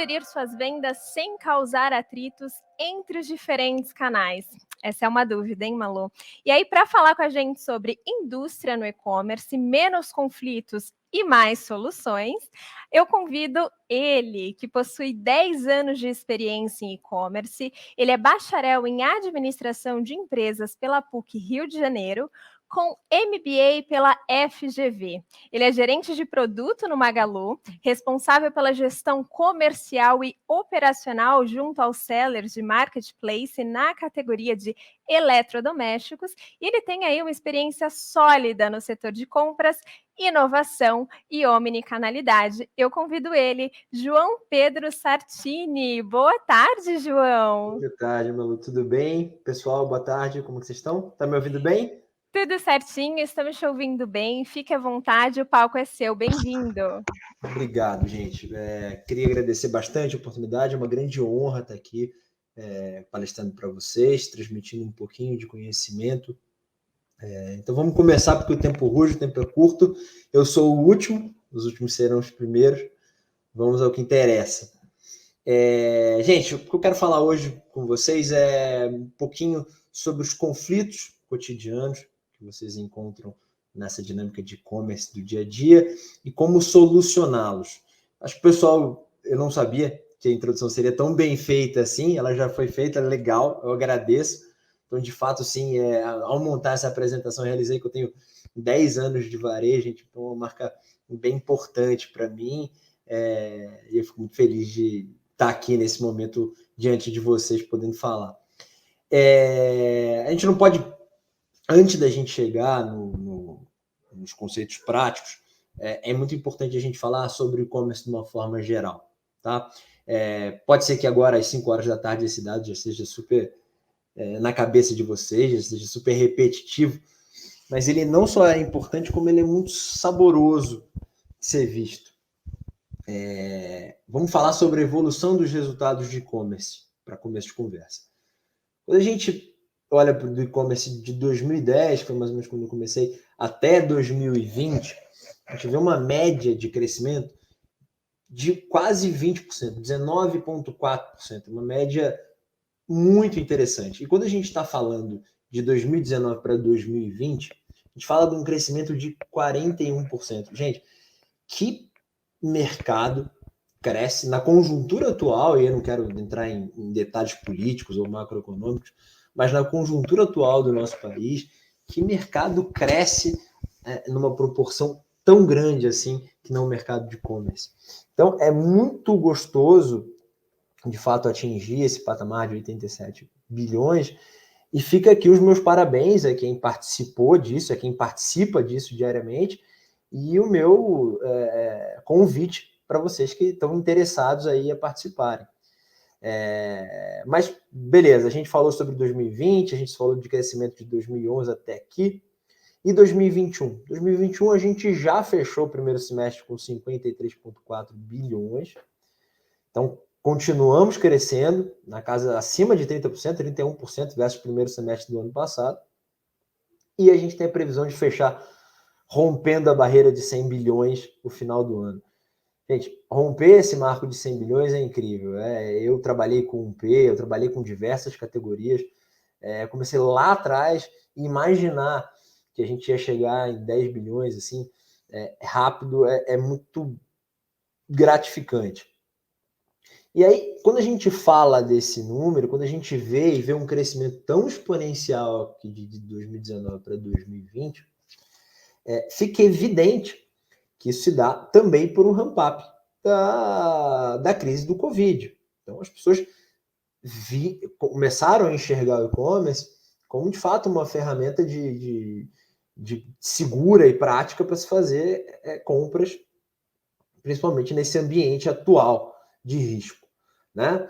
gerir suas vendas sem causar atritos entre os diferentes canais? Essa é uma dúvida, hein, Malu? E aí, para falar com a gente sobre indústria no e-commerce, menos conflitos e mais soluções, eu convido ele, que possui 10 anos de experiência em e-commerce. Ele é bacharel em administração de empresas pela PUC Rio de Janeiro, com MBA pela FGV. Ele é gerente de produto no Magalu, responsável pela gestão comercial e operacional junto aos sellers de marketplace na categoria de eletrodomésticos, e ele tem aí uma experiência sólida no setor de compras, inovação e omnicanalidade. Eu convido ele, João Pedro Sartini. Boa tarde, João. Boa tarde, Malu. Tudo bem? Pessoal, boa tarde. Como que vocês estão? Tá me ouvindo bem? Tudo certinho, estamos te ouvindo bem. Fique à vontade, o palco é seu. Bem-vindo. Obrigado, gente. Queria agradecer bastante a oportunidade. É uma grande honra estar aqui palestrando para vocês, transmitindo um pouquinho de conhecimento. Então vamos começar, porque o tempo ruge, o tempo é curto. Eu sou o último, os últimos serão os primeiros. Vamos ao que interessa. Gente, o que eu quero falar hoje com vocês é um pouquinho sobre os conflitos cotidianos que vocês encontram nessa dinâmica de e-commerce do dia a dia e como solucioná-los. Acho que, pessoal, eu não sabia que a introdução seria tão bem feita assim, ela já foi feita, legal, eu agradeço. Então, de fato, sim, ao montar essa apresentação, eu realizei que eu tenho 10 anos de varejo, então é uma marca bem importante para mim, e eu fico muito feliz de estar aqui nesse momento diante de vocês, podendo falar. A gente não pode, antes da gente chegar nos conceitos práticos, é muito importante a gente falar sobre o e-commerce de uma forma geral, tá? Pode ser que agora, às 5 horas da tarde, esse dado já seja super na cabeça de vocês, já seja super repetitivo, mas ele não só é importante, como ele é muito saboroso de ser visto. Vamos falar sobre a evolução dos resultados de e-commerce, para começo de conversa. Quando a gente olha para o e-commerce de 2010, que foi mais ou menos quando eu comecei, até 2020, a gente vê uma média de crescimento de quase 20%, 19,4%, uma média muito interessante. E quando a gente está falando de 2019 para 2020, a gente fala de um crescimento de 41%. Gente, que mercado cresce na conjuntura atual, e eu não quero entrar em detalhes políticos ou macroeconômicos, mas na conjuntura atual do nosso país, que mercado cresce numa proporção tão grande assim, que não o mercado de e-commerce. Então, é muito gostoso, de fato, atingir esse patamar de 87 bilhões, e fica aqui os meus parabéns a quem participou disso, a quem participa disso diariamente, e o meu convite para vocês que estão interessados aí a participarem. Mas, beleza, a gente falou sobre 2020, a gente falou de crescimento de 2011 até aqui, e 2021? 2021 a gente já fechou o primeiro semestre com 53,4 bilhões, então continuamos crescendo, na casa acima de 30%, 31% versus o primeiro semestre do ano passado, e a gente tem a previsão de fechar rompendo a barreira de 100 bilhões no final do ano. Gente, romper esse marco de 100 bilhões é incrível. Eu trabalhei com P, eu trabalhei com diversas categorias. Comecei lá atrás e imaginar que a gente ia chegar em 10 bilhões assim, rápido, é muito gratificante. E aí, quando a gente fala desse número, quando a gente vê um crescimento tão exponencial de 2019 para 2020, fica evidente que isso se dá também por um ramp-up da crise do Covid. Então, as pessoas começaram a enxergar o e-commerce como, de fato, uma ferramenta de segura e prática para se fazer compras, principalmente nesse ambiente atual de risco, né?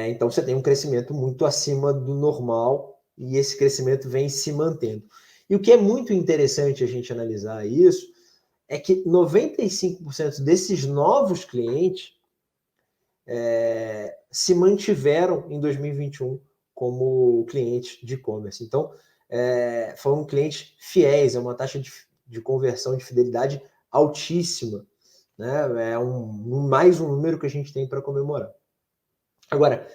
Então, você tem um crescimento muito acima do normal e esse crescimento vem se mantendo. E o que é muito interessante a gente analisar isso é que 95% desses novos clientes se mantiveram em 2021 como clientes de e-commerce. Então, foram clientes fiéis, é uma taxa de conversão de fidelidade altíssima, né? Mais um número que a gente tem para comemorar. Agora,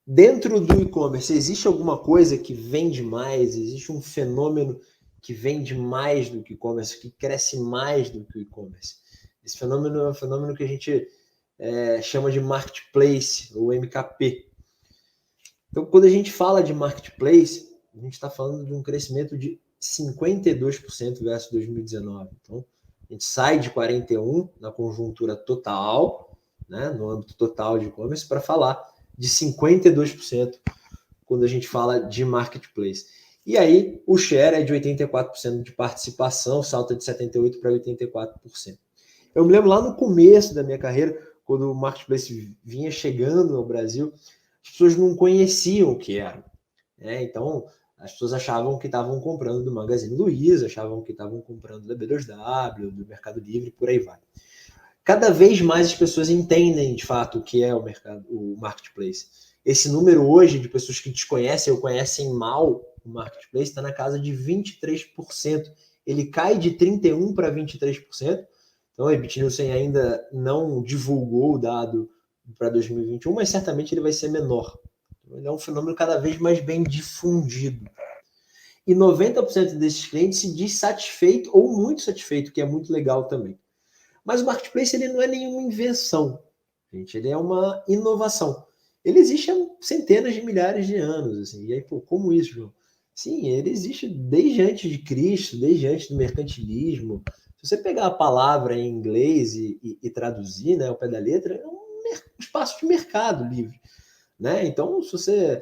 dentro do e-commerce, existe alguma coisa que vende mais? Existe um fenômeno que vende mais do que o e-commerce, que cresce mais do que o e-commerce? Esse fenômeno é um fenômeno que a gente chama de marketplace, ou MKP. Então, quando a gente fala de marketplace, a gente está falando de um crescimento de 52% versus 2019. Então, a gente sai de 41% na conjuntura total, né, no âmbito total de e-commerce, para falar de 52% quando a gente fala de marketplace. E aí, o share é de 84% de participação, salta de 78% para 84%. Eu me lembro lá no começo da minha carreira, quando o marketplace vinha chegando ao Brasil, as pessoas não conheciam o que era. Né? Então, as pessoas achavam que estavam comprando do Magazine Luiza, achavam que estavam comprando da B2W, do Mercado Livre, por aí vai. Cada vez mais as pessoas entendem, de fato, o que é o marketplace. Esse número hoje de pessoas que desconhecem ou conhecem mal o marketplace está na casa de 23%. Ele cai de 31% para 23%. Então, a BitNielsen ainda não divulgou o dado para 2021, mas certamente ele vai ser menor. Ele é um fenômeno cada vez mais bem difundido. E 90% desses clientes se diz satisfeito ou muito satisfeito, que é muito legal também. Mas o marketplace ele não é nenhuma invenção, gente. Ele é uma inovação. Ele existe há centenas de milhares de anos. Assim. E aí, pô, como isso, João? Sim, ele existe desde antes de Cristo, desde antes do mercantilismo. Se você pegar a palavra em inglês e traduzir, né, ao pé da letra, é um espaço de mercado livre. Né? Então, se você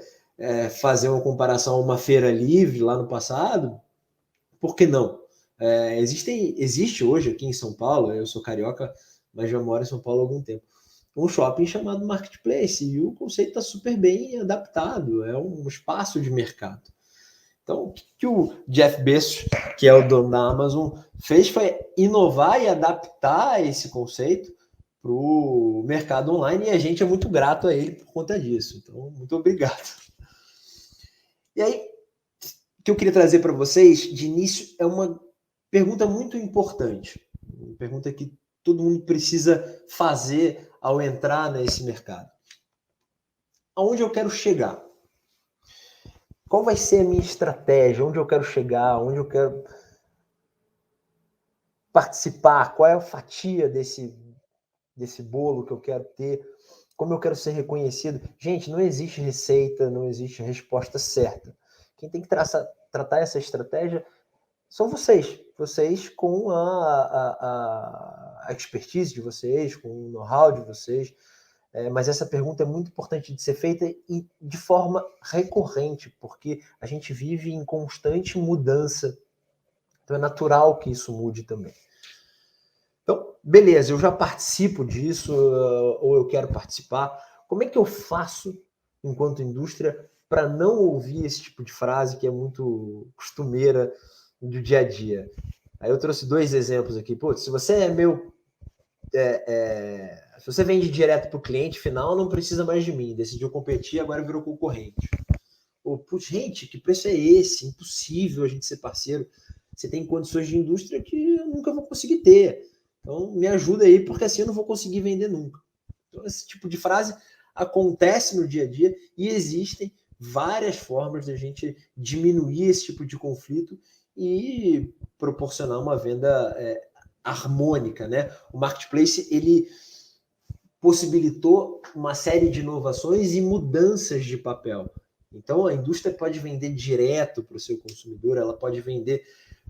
fazer uma comparação a uma feira livre lá no passado, por que não? Existe hoje aqui em São Paulo, eu sou carioca, mas já moro em São Paulo há algum tempo, um shopping chamado Marketplace, e o conceito está super bem adaptado, é um espaço de mercado. Então, o que o Jeff Bezos, que é o dono da Amazon, fez foi inovar e adaptar esse conceito para o mercado online, e a gente é muito grato a ele por conta disso. Então, muito obrigado. E aí, o que eu queria trazer para vocês, de início, é uma pergunta muito importante. Uma pergunta que todo mundo precisa fazer ao entrar nesse mercado. Aonde eu quero chegar? Qual vai ser a minha estratégia? Onde eu quero chegar? Onde eu quero participar? Qual é a fatia desse bolo que eu quero ter? Como eu quero ser reconhecido? Gente, não existe receita, não existe resposta certa. Quem tem que tratar essa estratégia são vocês. Vocês com a expertise de vocês, com o know-how de vocês. Mas essa pergunta é muito importante de ser feita e de forma recorrente, porque a gente vive em constante mudança. Então é natural que isso mude também. Então, beleza, eu já participo disso, ou eu quero participar. Como é que eu faço, enquanto indústria, para não ouvir esse tipo de frase que é muito costumeira do dia a dia? Aí eu trouxe 2 exemplos aqui. Pô, se você se você vende direto para o cliente final, não precisa mais de mim. Decidiu competir, agora virou concorrente. Ou, putz, gente, que preço é esse? Impossível a gente ser parceiro. Você tem condições de indústria que eu nunca vou conseguir ter. Então, me ajuda aí, porque assim eu não vou conseguir vender nunca. Então, esse tipo de frase acontece no dia a dia e existem várias formas de a gente diminuir esse tipo de conflito e proporcionar uma venda harmônica, né? O marketplace, ele possibilitou uma série de inovações e mudanças de papel. Então, a indústria pode vender direto para o seu consumidor, ela pode vender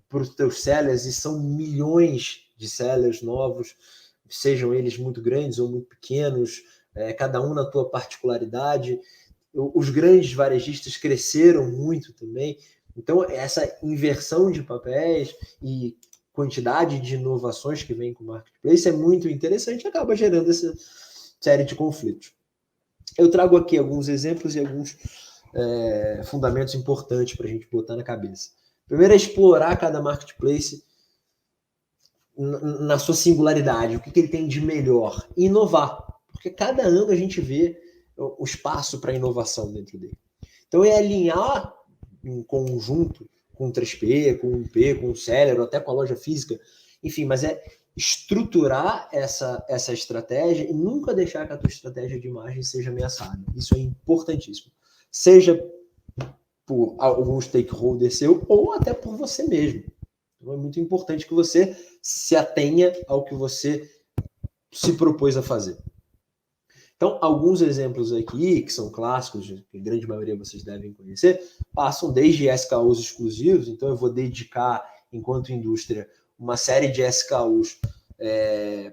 para os teus sellers, e são milhões de sellers novos, sejam eles muito grandes ou muito pequenos, cada um na tua particularidade. Os grandes varejistas cresceram muito também. Então, essa inversão de papéis e quantidade de inovações que vem com o marketplace é muito interessante e acaba gerando essa série de conflitos. Eu trago aqui alguns exemplos e alguns fundamentos importantes para a gente botar na cabeça. Primeiro é explorar cada marketplace na sua singularidade, o que ele tem de melhor, e inovar, porque cada ano a gente vê o espaço para inovação dentro dele. Então é alinhar em conjunto com o 3P, com o 1P, com o Seller, ou até com a loja física, enfim, mas é estruturar essa estratégia e nunca deixar que a tua estratégia de imagem seja ameaçada. Isso é importantíssimo. Seja por algum stakeholder seu ou até por você mesmo. Então é muito importante que você se atenha ao que você se propôs a fazer. Então, alguns exemplos aqui, que são clássicos, que a grande maioria vocês devem conhecer, passam desde SKUs exclusivos. Então, eu vou dedicar, enquanto indústria, uma série de SKUs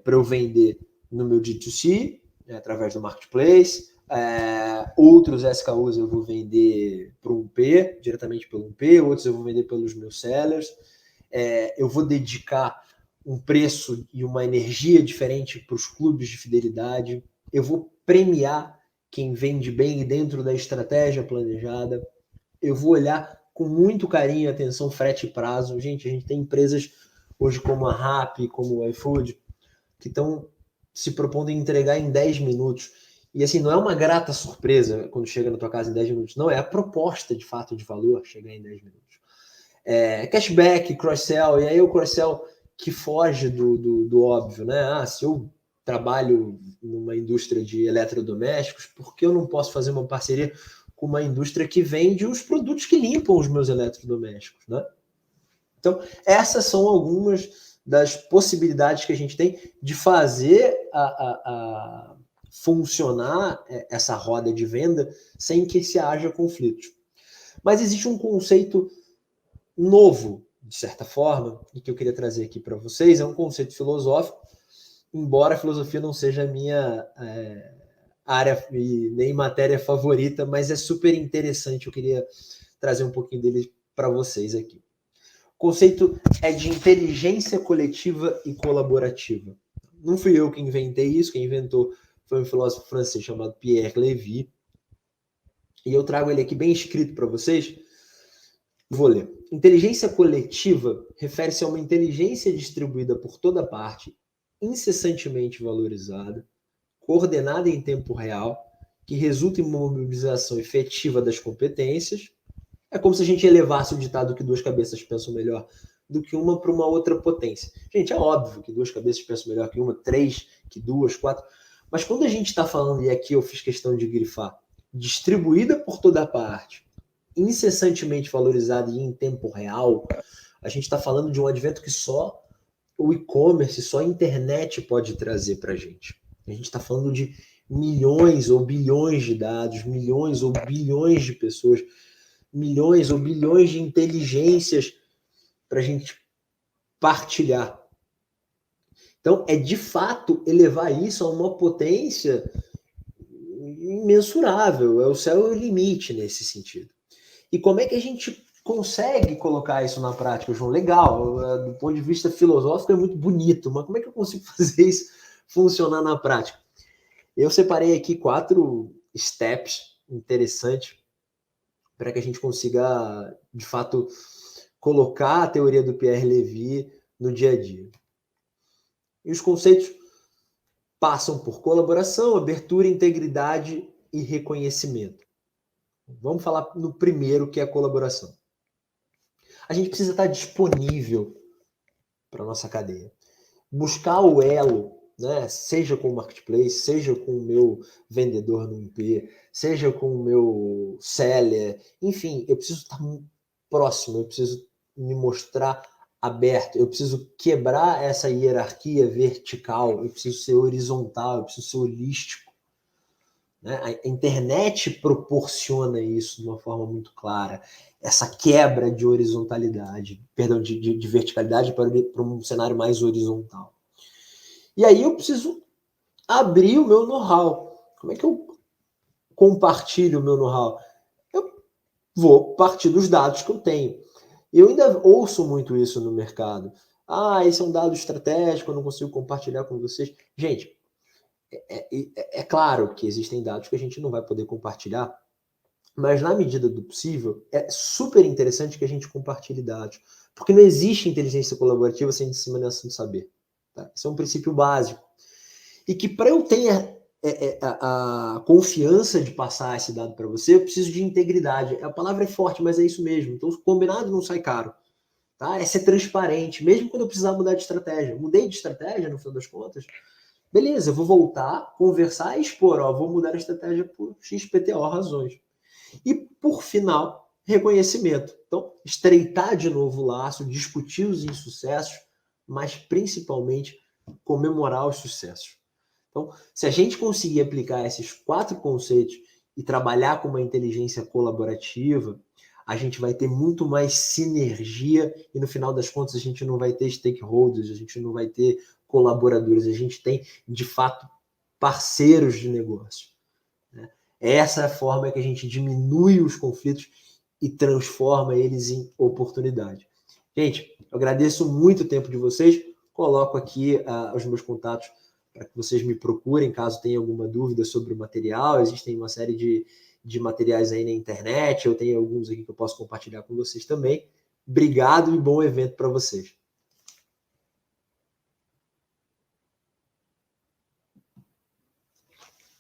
para eu vender no meu D2C, através do Marketplace. Outros SKUs eu vou vender para um P, diretamente pelo P, outros eu vou vender pelos meus sellers. Eu vou dedicar um preço e uma energia diferente para os clubes de fidelidade. Eu vou premiar quem vende bem dentro da estratégia planejada. Eu vou olhar com muito carinho e atenção frete e prazo. Gente, a gente tem empresas hoje como a Rappi, como o iFood, que estão se propondo a entregar em 10 minutos. E assim, não é uma grata surpresa quando chega na tua casa em 10 minutos. Não, é a proposta de fato de valor chegar em 10 minutos. Cashback, cross-sell, e aí o cross-sell que foge do óbvio, né? Se eu trabalho numa indústria de eletrodomésticos, por que eu não posso fazer uma parceria com uma indústria que vende os produtos que limpam os meus eletrodomésticos, né? Então, essas são algumas das possibilidades que a gente tem de fazer funcionar essa roda de venda sem que se haja conflitos. Mas existe um conceito novo, de certa forma, e que eu queria trazer aqui para vocês, é um conceito filosófico, embora a filosofia não seja a minha área e nem matéria favorita, mas é super interessante, eu queria trazer um pouquinho dele para vocês aqui. O conceito é de inteligência coletiva e colaborativa. Não fui eu que inventei isso, quem inventou foi um filósofo francês chamado Pierre Lévy, e eu trago ele aqui bem escrito para vocês. Vou ler. Inteligência coletiva refere-se a uma inteligência distribuída por toda parte, incessantemente valorizada, coordenada em tempo real, que resulta em uma mobilização efetiva das competências. É como se a gente elevasse o ditado que duas cabeças pensam melhor do que uma para uma outra potência. Gente, é óbvio que duas cabeças pensam melhor que uma, três, que duas, quatro. Mas quando a gente está falando, e aqui eu fiz questão de grifar, distribuída por toda parte, incessantemente valorizada e em tempo real, a gente está falando de um advento que só o e-commerce, só a internet pode trazer para a gente. A gente está falando de milhões ou bilhões de dados, milhões ou bilhões de pessoas, milhões ou bilhões de inteligências para a gente partilhar. Então, é de fato elevar isso a uma potência imensurável. É o céu e o limite nesse sentido. E como é que a gente consegue colocar isso na prática, João? Legal, do ponto de vista filosófico é muito bonito, mas como é que eu consigo fazer isso funcionar na prática? Eu separei aqui 4 steps interessantes para que a gente consiga, de fato, colocar a teoria do Pierre Lévy no dia a dia. E os conceitos passam por colaboração, abertura, integridade e reconhecimento. Vamos falar no primeiro, que é a colaboração. A gente precisa estar disponível para a nossa cadeia. Buscar o elo, né? Seja com o Marketplace, seja com o meu vendedor no IP, seja com o meu seller. Enfim, eu preciso estar próximo, eu preciso me mostrar aberto, eu preciso quebrar essa hierarquia vertical, eu preciso ser horizontal, eu preciso ser holístico. Né? A internet proporciona isso de uma forma muito clara, essa quebra de horizontalidade, perdão, de verticalidade para um cenário mais horizontal. E aí eu preciso abrir o meu know-how. Como é que eu compartilho o meu know-how? Eu vou partir dos dados que eu tenho. Eu ainda ouço muito isso no mercado. Esse é um dado estratégico, eu não consigo compartilhar com vocês. Gente, é claro que existem dados que a gente não vai poder compartilhar, mas na medida do possível, é super interessante que a gente compartilhe dados, porque não existe inteligência colaborativa sem disseminação de saber. Tá? Isso é um princípio básico. E que para eu ter a confiança de passar esse dado para você, eu preciso de integridade. A palavra é forte, mas é isso mesmo. Então, combinado não sai caro. tá? É ser transparente, mesmo quando eu precisar mudar de estratégia. Mudei de estratégia, no final das contas, beleza, eu vou voltar, conversar e expor, ó, vou mudar a estratégia por XPTO razões. E, por final, reconhecimento. Então, estreitar de novo o laço, discutir os insucessos, mas principalmente comemorar os sucessos. Então, se a gente conseguir aplicar esses 4 conceitos e trabalhar com uma inteligência colaborativa, a gente vai ter muito mais sinergia e, no final das contas, a gente não vai ter stakeholders, a gente não vai ter colaboradores, a gente tem, de fato, parceiros de negócio. Né? Essa é a forma que a gente diminui os conflitos e transforma eles em oportunidade. Gente, eu agradeço muito o tempo de vocês, coloco aqui os meus contatos para que vocês me procurem caso tenha alguma dúvida sobre o material. Existem uma série de materiais aí na internet, eu tenho alguns aqui que eu posso compartilhar com vocês também. Obrigado e bom evento para vocês.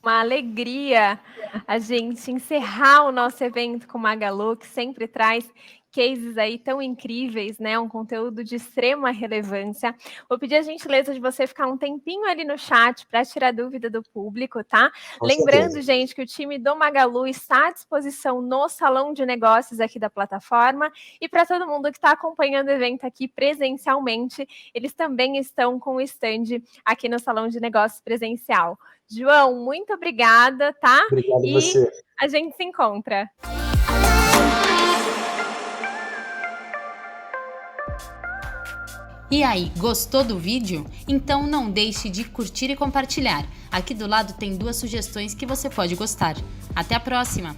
Uma alegria a gente encerrar o nosso evento com Magalu, que sempre traz cases aí tão incríveis, né? Um conteúdo de extrema relevância. Vou pedir a gentileza de você ficar um tempinho ali no chat para tirar dúvida do público, tá? Com Lembrando, certeza. gente, que o time do Magalu está à disposição no salão de negócios aqui da plataforma, e para todo mundo que está acompanhando o evento aqui presencialmente, eles também estão com o stand aqui no salão de negócios presencial. João, muito obrigada, tá? Obrigado a E você. a gente se encontra. E aí, gostou do vídeo? Então não deixe de curtir e compartilhar. Aqui do lado tem 2 sugestões que você pode gostar. Até a próxima!